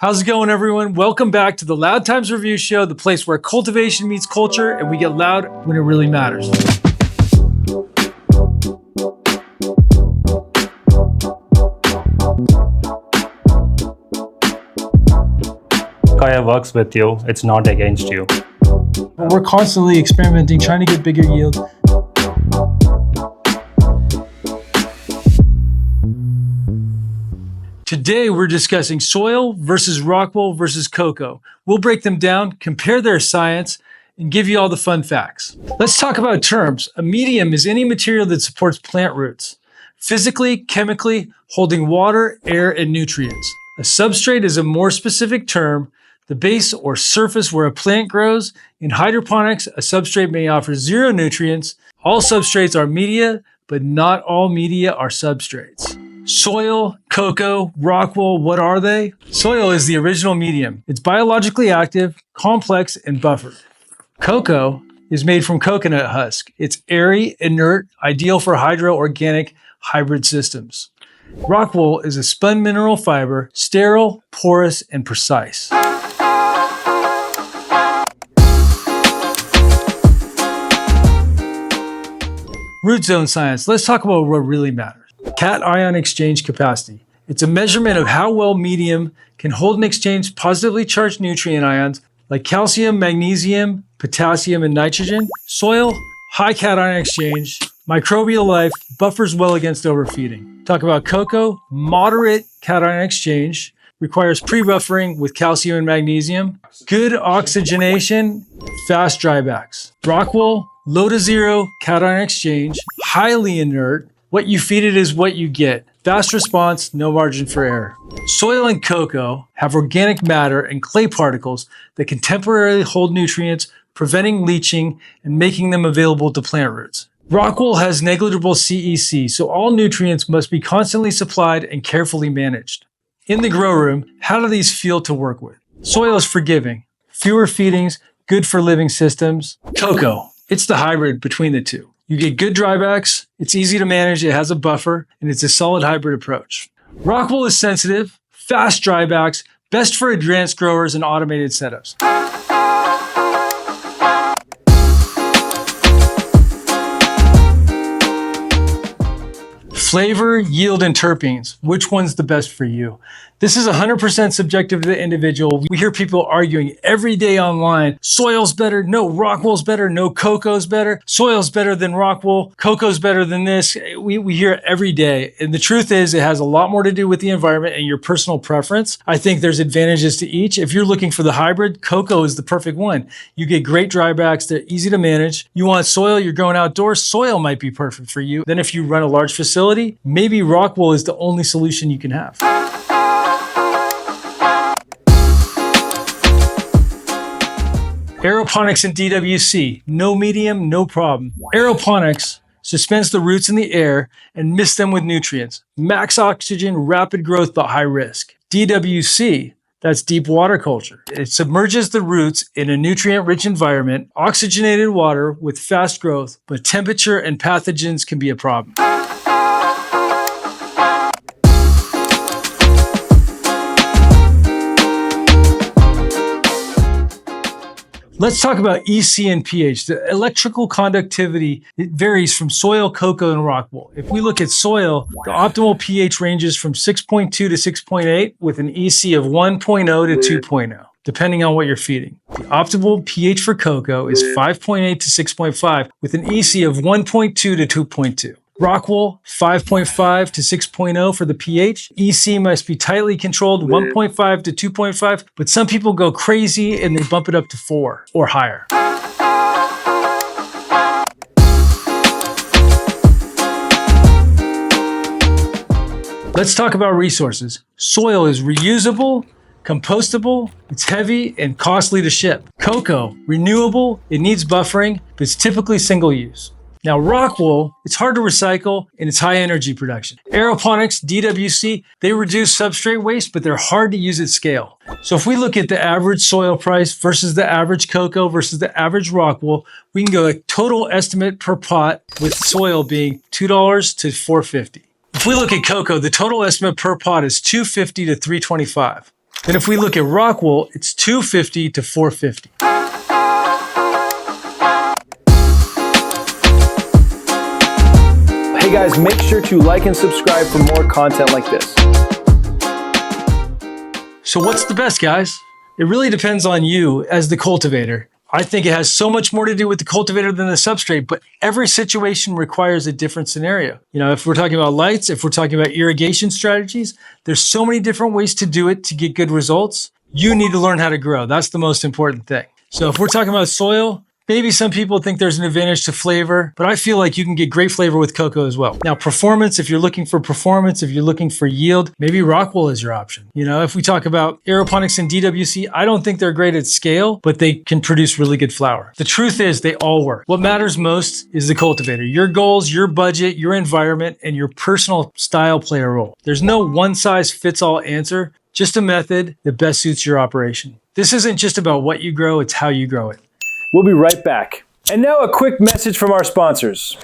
How's it going, everyone? Welcome back to the Loud Times Review Show, the place where cultivation meets culture and we get loud when it really matters. Kaya works with you, it's not against you. We're constantly experimenting, trying to get bigger yield. Today, we're discussing soil versus Rockwool versus Coco. We'll break them down, compare their science, and give you all the fun facts. Let's talk about terms. A medium is any material that supports plant roots, physically, chemically, holding water, air, and nutrients. A substrate is a more specific term, the base or surface where a plant grows. In hydroponics, a substrate may offer zero nutrients. All substrates are media, but not all media are substrates. Soil, Coco, Rockwool, what are they? Soil is the original medium. It's biologically active, complex, and buffered. Coco is made from coconut husk. It's airy, inert, ideal for hydro-organic hybrid systems. Rockwool is a spun mineral fiber, sterile, porous, and precise. Root zone science. Let's talk about what really matters. Cation exchange capacity. It's a measurement of how well medium can hold and exchange positively charged nutrient ions like calcium, magnesium, potassium, and nitrogen. Soil, high cation exchange. Microbial life, buffers well against overfeeding. Talk about Coco, moderate cation exchange. Requires pre-buffering with calcium and magnesium. Good oxygenation, fast drybacks. Rockwool, low to zero cation exchange, highly inert. What you feed it is what you get. Fast response, no margin for error. Soil and Coco have organic matter and clay particles that can temporarily hold nutrients, preventing leaching and making them available to plant roots. Rockwool has negligible CEC, so all nutrients must be constantly supplied and carefully managed. In the grow room, how do these feel to work with? Soil is forgiving, fewer feedings, good for living systems. Coco, it's the hybrid between the two. You get good drybacks, it's easy to manage, it has a buffer, and it's a solid hybrid approach. Rockwool is sensitive, fast drybacks, best for advanced growers and automated setups. Flavor, yield, and terpenes. Which one's the best for you? This is 100% subjective to the individual. We hear people arguing every day online, soil's better, no, Rockwool's better, no, Coco's better, soil's better than Rockwool, Coco's better than this. We hear it every day. And the truth is it has a lot more to do with the environment and your personal preference. I think there's advantages to each. If you're looking for the hybrid, Coco is the perfect one. You get great drybacks, they're easy to manage. You want soil, you're growing outdoors, soil might be perfect for you. Then if you run a large facility, maybe Rockwool is the only solution you can have. Aeroponics and DWC, no medium, no problem. Aeroponics suspends the roots in the air and mist them with nutrients. Max oxygen, rapid growth, but high risk. DWC, that's deep water culture. It submerges the roots in a nutrient-rich environment, oxygenated water with fast growth, but temperature and pathogens can be a problem. Let's talk about EC and pH. The electrical conductivity, it varies from soil, Coco, and Rockwool. If we look at soil, the optimal pH ranges from 6.2 to 6.8 with an EC of 1.0 to 2.0, depending on what you're feeding. The optimal pH for Coco is 5.8 to 6.5 with an EC of 1.2 to 2.2. Rockwool, 5.5 to 6.0 for the pH. EC must be tightly controlled, 1.5 to 2.5, but some people go crazy and they bump it up to 4 or higher. Let's talk about resources. Soil is reusable, compostable, it's heavy and costly to ship. Coco, renewable, it needs buffering, but it's typically single use. Now, Rockwool, it's hard to recycle and it's high energy production. Aeroponics, DWC, they reduce substrate waste, but they're hard to use at scale. So if we look at the average soil price versus the average Coco versus the average Rockwool, we can go a total estimate per pot with soil being $2 to $4.50. If we look at Coco, the total estimate per pot is $2.50 to $3.25. Then if we look at Rockwool, it's $250 to $450. Hey guys, make sure to like and subscribe for more content like this. So what's the best, guys? It really depends on you as the cultivator. I think it has so much more to do with the cultivator than the substrate, but every situation requires a different scenario. You know, if we're talking about lights, if we're talking about irrigation strategies, there's so many different ways to do it to get good results. You need to learn how to grow. That's the most important thing. So if we're talking about soil, maybe some people think there's an advantage to flavor, but I feel like you can get great flavor with cocoa as well. Now, performance, if you're looking for performance, if you're looking for yield, maybe Rockwool is your option. You know, if we talk about aeroponics and DWC, I don't think they're great at scale, but they can produce really good flower. The truth is they all work. What matters most is the cultivator. Your goals, your budget, your environment, and your personal style play a role. There's no one-size-fits-all answer, just a method that best suits your operation. This isn't just about what you grow, it's how you grow it. We'll be right back. And now a quick message from our sponsors.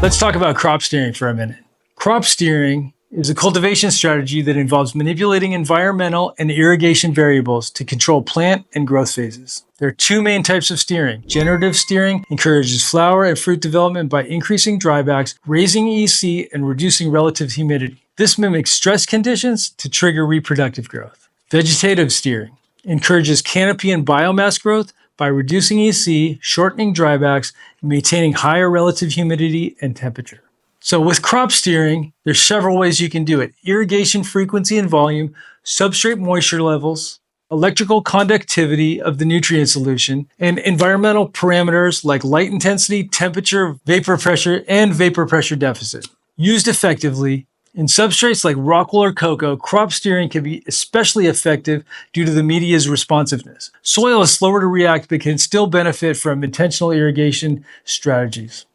Let's talk about crop steering for a minute. Crop steering is a cultivation strategy that involves manipulating environmental and irrigation variables to control plant and growth phases. There are two main types of steering. Generative steering encourages flower and fruit development by increasing drybacks, raising EC, and reducing relative humidity. This mimics stress conditions to trigger reproductive growth. Vegetative steering encourages canopy and biomass growth by reducing EC, shortening drybacks, and maintaining higher relative humidity and temperature. So with crop steering, there's several ways you can do it. Irrigation frequency and volume, substrate moisture levels, electrical conductivity of the nutrient solution, and environmental parameters like light intensity, temperature, vapor pressure, and vapor pressure deficit. Used effectively, in substrates like Rockwool or Coco, crop steering can be especially effective due to the media's responsiveness. Soil is slower to react but can still benefit from intentional irrigation strategies.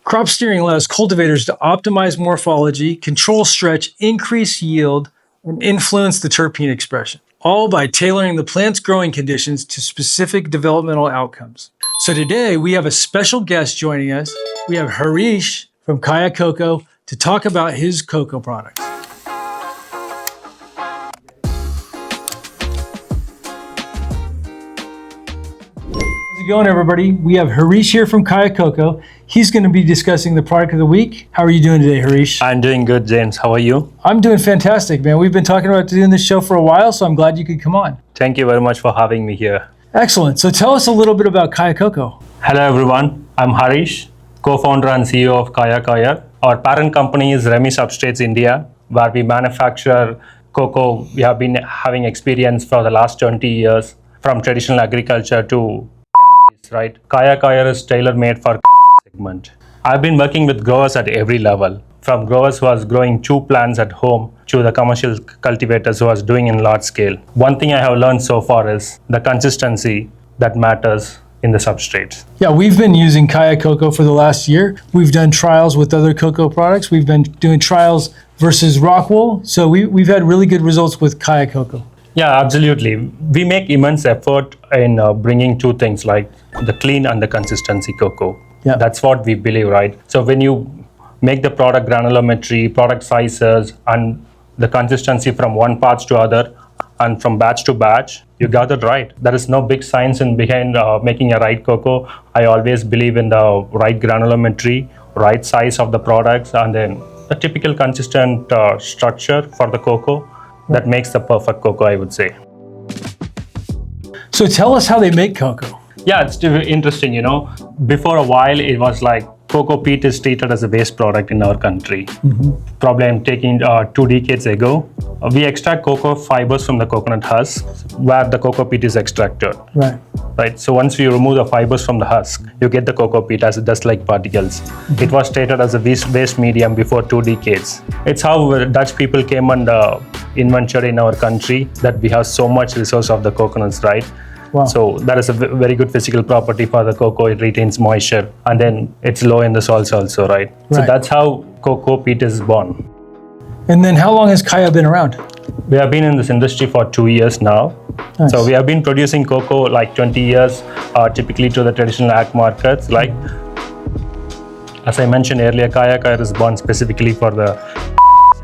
Crop steering allows cultivators to optimize morphology, control stretch, increase yield, and influence the terpene expression, all by tailoring the plant's growing conditions to specific developmental outcomes. So today we have a special guest joining us. We have Harish from Kaya Coco to talk about his cocoa products. How's it going, everybody? We have Harish here from Kaya Coco. He's going to be discussing the product of the week. How are you doing today, Harish? I'm doing good, James. How are you? I'm doing fantastic, man. We've been talking about doing this show for a while, so I'm glad you could come on. Thank you very much for having me here. Excellent. So tell us a little bit about Kaya Coco. Hello, everyone. I'm Harish, co-founder and CEO of Kaya Kaya. Our parent company is Remy Substrates India, where we manufacture cocoa. We have been having experience for the last 20 years from traditional agriculture to cannabis, right? Kaya Kaya is tailor-made for cannabis segment. I've been working with growers at every level, from growers who are growing 2 plants at home to the commercial cultivators who are doing in large scale. One thing I have learned so far is the consistency that matters in the substrates. Yeah, we've been using Kaya Coco for the last year. We've done trials with other cocoa products. We've been doing trials versus Rockwool. So we've had really good results with Kaya Coco. Yeah, absolutely. We make immense effort in bringing 2 things like the clean and the consistency cocoa. Yeah. That's what we believe, right? So when you make the product granulometry, product sizes, and the consistency from one batch to other, and from batch to batch, you got it right. There is no big science in behind making a right cocoa. I always believe in the right granulometry, right size of the products, and then the typical consistent structure for the cocoa that makes the perfect cocoa, I would say. So tell us how they make cocoa. Yeah, it's interesting, you know. Before a while, it was like cocoa peat is treated as a waste product in our country. Probably I'm taking 2 decades ago. We extract cocoa fibers from the coconut husk where the cocoa peat is extracted. Right. So once we remove the fibers from the husk, you get the cocoa peat as dust-like particles. It was treated as a waste medium before 2 decades. It's how Dutch people came and invented in our country that we have so much resource of the coconuts, right? Wow. So that is a very good physical property for the cocoa. It retains moisture and then it's low in the salts also, right? So that's how cocoa peat is born. And then how long has Kaya been around? We have been in this industry for 2 years now. Nice. So we have been producing cocoa like 20 years, typically to the traditional ag markets. Like, as I mentioned earlier, Kaya is born specifically for the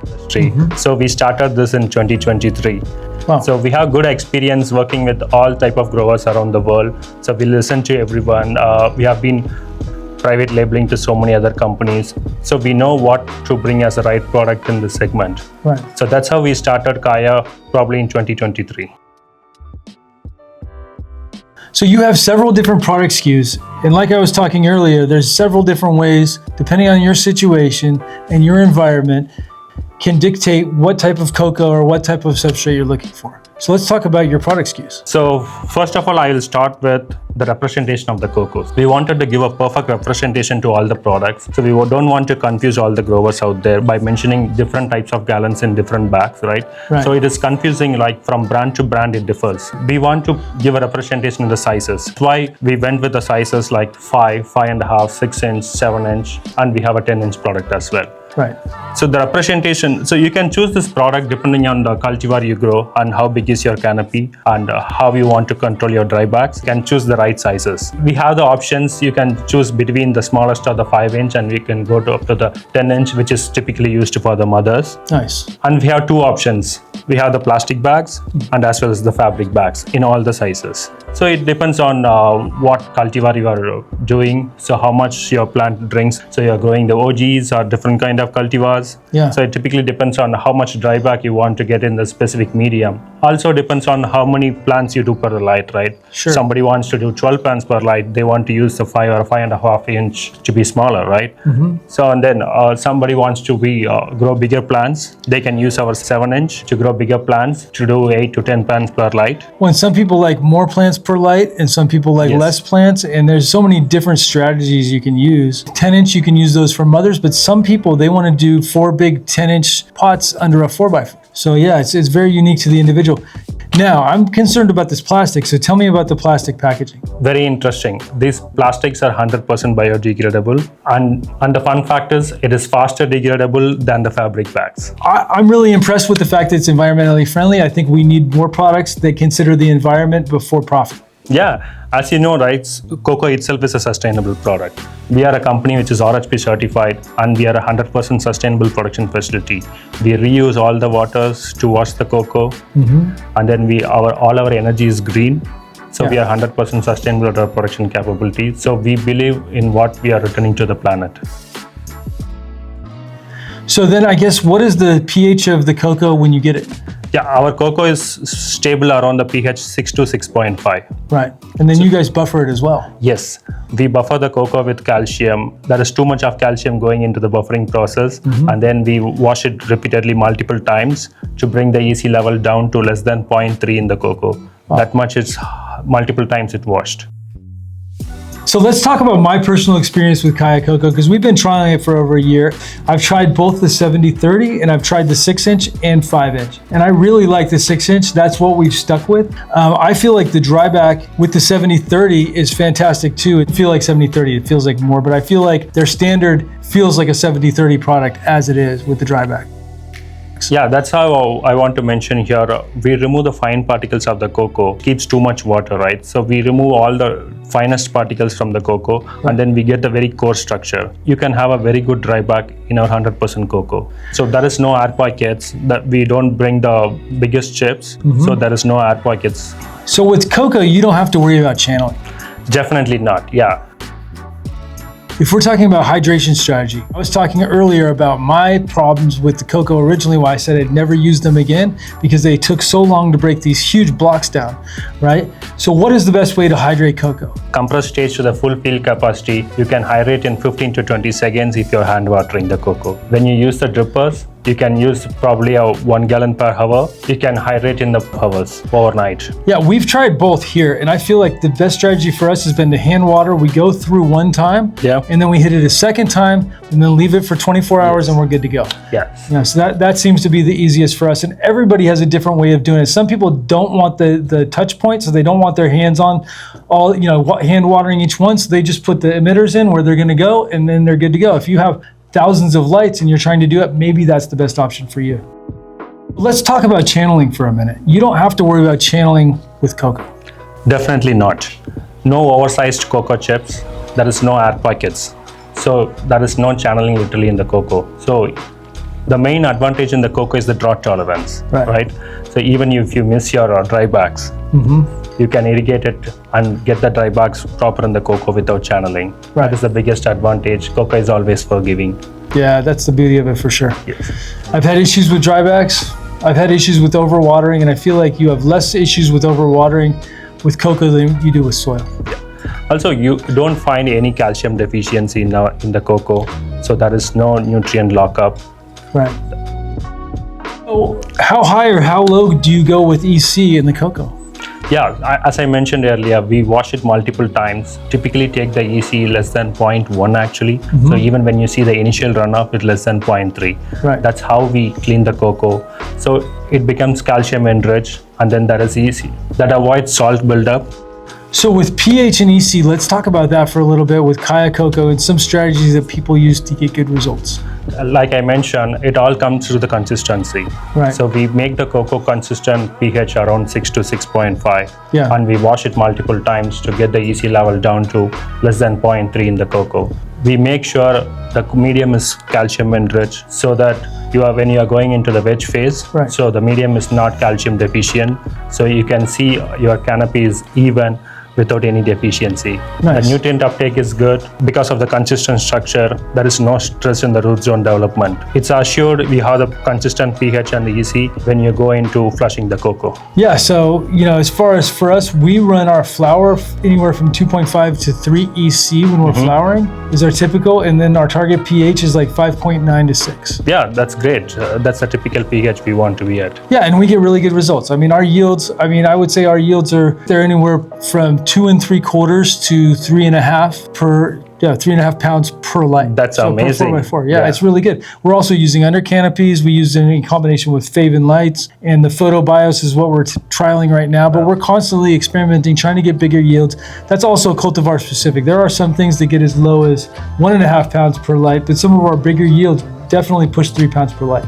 industry. So we started this in 2023. Wow. So we have good experience working with all type of growers around the world. So we listen to everyone. We have been private labeling to so many other companies. So we know what to bring as a right product in this segment. Right. So that's how we started Kaya probably in 2023. So you have several different product SKUs. And like I was talking earlier, there's several different ways, depending on your situation and your environment, can dictate what type of cocoa or what type of substrate you're looking for. So let's talk about your product SKUs. So first of all, I will start with the representation of the cocos. We wanted to give a perfect representation to all the products. So we don't want to confuse all the growers out there by mentioning different types of gallons in different bags, right? So it is confusing, like from brand to brand, it differs. We want to give a representation in the sizes. That's why we went with the sizes like 5, 5.5, 6 inch, 7 inch, and we have a 10 inch product as well. Right. So the representation, so you can choose this product depending on the cultivar you grow and how big is your canopy and how you want to control your dry bags. You can choose the right sizes. We have the options. You can choose between the smallest of the 5 inch and we can go to up to the 10 inch, which is typically used for the mothers. Nice. And we have 2 options. We have the plastic bags and as well as the fabric bags in all the sizes. So it depends on what cultivar you are doing. So how much your plant drinks. So you're growing the OGs or different kind of cultivars. So it typically depends on how much dry bag you want to get in the specific medium. Also depends on how many plants you do per light, right? Sure. Somebody wants to do 12 plants per light. They want to use the 5 or 5.5 inch to be smaller, right? So and then somebody wants to be grow bigger plants. They can use our 7 inch to grow bigger plants to do 8 to 10 plants per light. When some people like more plants per light and some people like less plants, and there's so many different strategies you can use. 10 inch, you can use those for mothers, but some people, they want to do 4 big 10 inch pots under a 4x4. So yeah, it's very unique to the individual. Now, I'm concerned about this plastic, so tell me about the plastic packaging. Very interesting. These plastics are 100% biodegradable, and the fun fact is it is faster degradable than the fabric bags. I'm really impressed with the fact that it's environmentally friendly. I think we need more products that consider the environment before profit. Yeah, as you know, right, cocoa itself is a sustainable product. We are a company which is RHP certified and we are a 100% sustainable production facility. We reuse all the waters to wash the cocoa and then all our energy is green. So we are 100% sustainable at our production capability. So we believe in what we are returning to the planet. So then I guess, what is the pH of the cocoa when you get it? Yeah, our cocoa is stable around the pH 6 to 6.5. Right. And then you guys buffer it as well. Yes, we buffer the cocoa with calcium. There is too much of calcium going into the buffering process, and then we wash it repeatedly multiple times to bring the EC level down to less than 0.3 in the cocoa. That much is multiple times it washed. So let's talk about my personal experience with Kaya Coco, because we've been trying it for over a year. I've tried both the 70-30 and I've tried the 6 inch and 5 inch. And I really like the 6 inch. That's what we've stuck with. I feel like the dry back with the 70-30 is fantastic too. It feels like 70-30, it feels like more, but I feel like their standard feels like a 70-30 product as it is with the dry back. Yeah, that's how I want to mention here. We remove the fine particles of the cocoa. Keeps too much water, right? So we remove all the finest particles from the cocoa, and then we get the very core structure. You can have a very good dry back in our 100% cocoa. So there is no air pockets. That we don't bring the biggest chips, so there is no air pockets. So with cocoa, you don't have to worry about channeling. Definitely not. Yeah. If we're talking about hydration strategy, I was talking earlier about my problems with the cocoa originally, why I said I'd never use them again, because they took so long to break these huge blocks down, right? So what is the best way to hydrate cocoa? Compressed stage to the full field capacity, you can hydrate in 15 to 20 seconds if you're hand watering the cocoa. When you use the drippers, you can use probably a 1 gallon per hour. You can hydrate in the hours overnight. Yeah, we've tried both here, and I feel like the best strategy for us has been to hand water. We go through one time, and then we hit it a second time, and then leave it for 24 hours, and we're good to go. Yes. Yeah, so that seems to be the easiest for us, and everybody has a different way of doing it. Some people don't want the touch point, so they don't want their hands on all, hand watering each one, so they just put the emitters in where they're going to go, and then they're good to go. If you have thousands of lights and you're trying to do it, maybe that's the best option for you. Let's talk about channeling for a minute. You don't have to worry about channeling with cocoa. Definitely not. No oversized cocoa chips. There is no air pockets. So there is no channeling literally in the cocoa. So the main advantage in the cocoa is the drought tolerance, right? So even if you miss your dry bags, you can irrigate it and get the dry bags proper in the cocoa without channeling. That is the biggest advantage. Cocoa is always forgiving. Yeah, that's the beauty of it for sure. Yes. I've had issues with dry bags. I've had issues with overwatering, and I feel like you have less issues with overwatering with cocoa than you do with soil. Also, you don't find any calcium deficiency in the cocoa, so there is no nutrient lockup. Right. So how high or how low do you go with EC in the cocoa? Yeah, as I mentioned earlier, we wash it multiple times. Typically take the EC less than 0.1 actually. So even when you see the initial runoff, it's less than 0.3. Right. That's how we clean the cocoa. So it becomes calcium enriched, and then there is EC. That avoids salt buildup. So with pH and EC, let's talk about that for a little bit with Kaya Coco and some strategies that people use to get good results. Like I mentioned, it all comes through the consistency. Right. So we make the cocoa consistent pH around 6 to 6.5. Yeah. And we wash it multiple times to get the EC level down to less than 0.3 in the cocoa. We make sure the medium is calcium enriched so that when you are going into the veg phase, so the medium is not calcium deficient. So you can see your canopy is even without any deficiency. Nice. The nutrient uptake is good because of the consistent structure. There is no stress in the root zone development. It's assured we have the consistent pH and the EC when you go into flushing the cocoa. Yeah, so as far as for us, we run our flower anywhere from 2.5 to 3 EC when we're flowering is our typical, and then our target pH is like 5.9 to 6. Yeah, that's great. That's the typical pH we want to be at. Yeah, and we get really good results. I mean, our yields, I would say our yields they're anywhere from 2 3/4 to 3.5 pounds per light. That's amazing. 4x4. Yeah, it's really good. We're also using under canopies. We use it in combination with Faven lights, and the PhotoBIOS is what we're trialing right now, but we're constantly experimenting, trying to get bigger yields. That's also cultivar specific. There are some things that get as low as 1.5 pounds per light, but some of our bigger yields definitely push 3 pounds per light.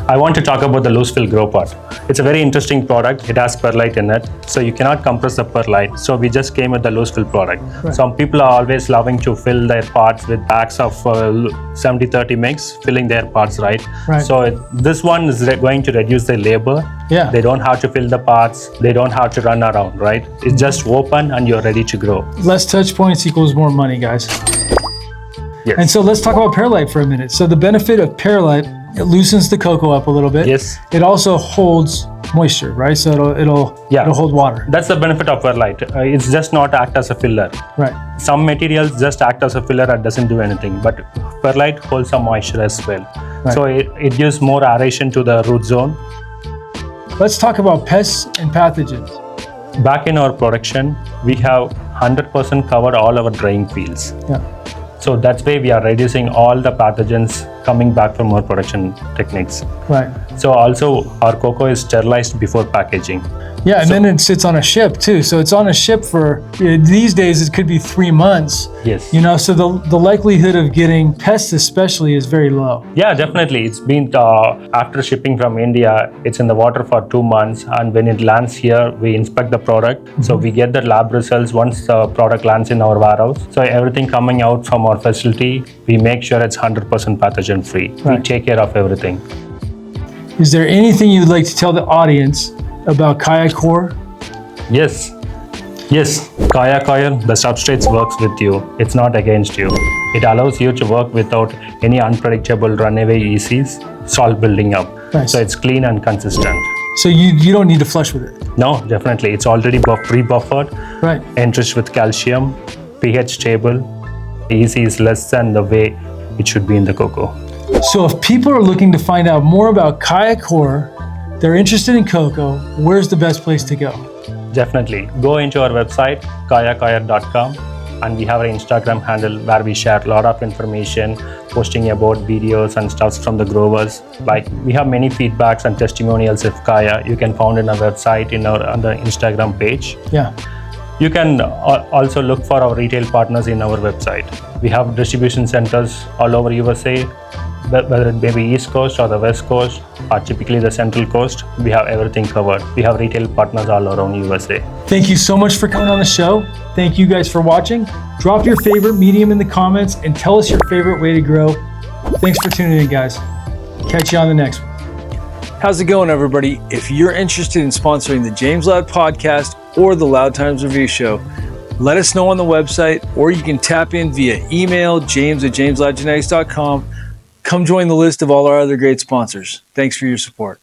I want to talk about the loose fill grow pot. It's a very interesting product. It has perlite in it, so you cannot compress the perlite. So we just came with the loose fill product. Right. Some people are always loving to fill their pots with bags of 70-30 mix, filling their pots, right? So this one is going to reduce the labor. Yeah. They don't have to fill the pots. They don't have to run around, right? It's just open and you're ready to grow. Less touch points equals more money, guys. Yes. And so let's talk about perlite for a minute. So the benefit of perlite, it loosens the cocoa up a little bit. Yes. It also holds moisture, right? So it'll hold water. That's the benefit of perlite. It's just not act as a filler. Right. Some materials just act as a filler and doesn't do anything, but perlite holds some moisture as well. Right. So it gives more aeration to the root zone. Let's talk about pests and pathogens. Back in our production, we have 100% covered all our drying fields. Yeah. So that's why we are reducing all the pathogens coming back from our production techniques. Right. So also our cocoa is sterilized before packaging. Yeah, and then it sits on a ship too. So it's on a ship for, these days it could be 3 months. Yes. So the likelihood of getting pests especially is very low. Yeah, definitely. It's been, after shipping from India, it's in the water for 2 months. And when it lands here, we inspect the product. So we get the lab results once the product lands in our warehouse. So everything coming out from our facility, we make sure it's 100% pathogen free. Right. We take care of everything. Is there anything you'd like to tell the audience about Kaya Core? Yes. Yes, Kaya Kaya, the substrates works with you. It's not against you. It allows you to work without any unpredictable runaway ECs, salt building up. Nice. So it's clean and consistent. So you don't need to flush with it. No, definitely. It's already pre-buffered, Right. enriched with calcium, pH stable. EC is less than the way it should be in the cocoa. So if people are looking to find out more about Kaya Core, they're interested in cocoa, where's the best place to go? Definitely. Go into our website, kayakaya.com, and we have an Instagram handle where we share a lot of information, posting about videos and stuff from the growers. Like, we have many feedbacks and testimonials of Kaya. You can find in our website on the Instagram page. Yeah. You can also look for our retail partners in our website. We have distribution centers all over USA, whether it may be East Coast or the West Coast, or typically the Central Coast. We have everything covered. We have retail partners all around USA. Thank you so much for coming on the show. Thank you guys for watching. Drop your favorite medium in the comments and tell us your favorite way to grow. Thanks for tuning in, guys. Catch you on the next one. How's it going, everybody? If you're interested in sponsoring the James Loud Podcast or the Loud Times Review Show, let us know on the website, or you can tap in via email, james@jamesloudgenetics.com. Come join the list of all our other great sponsors. Thanks for your support.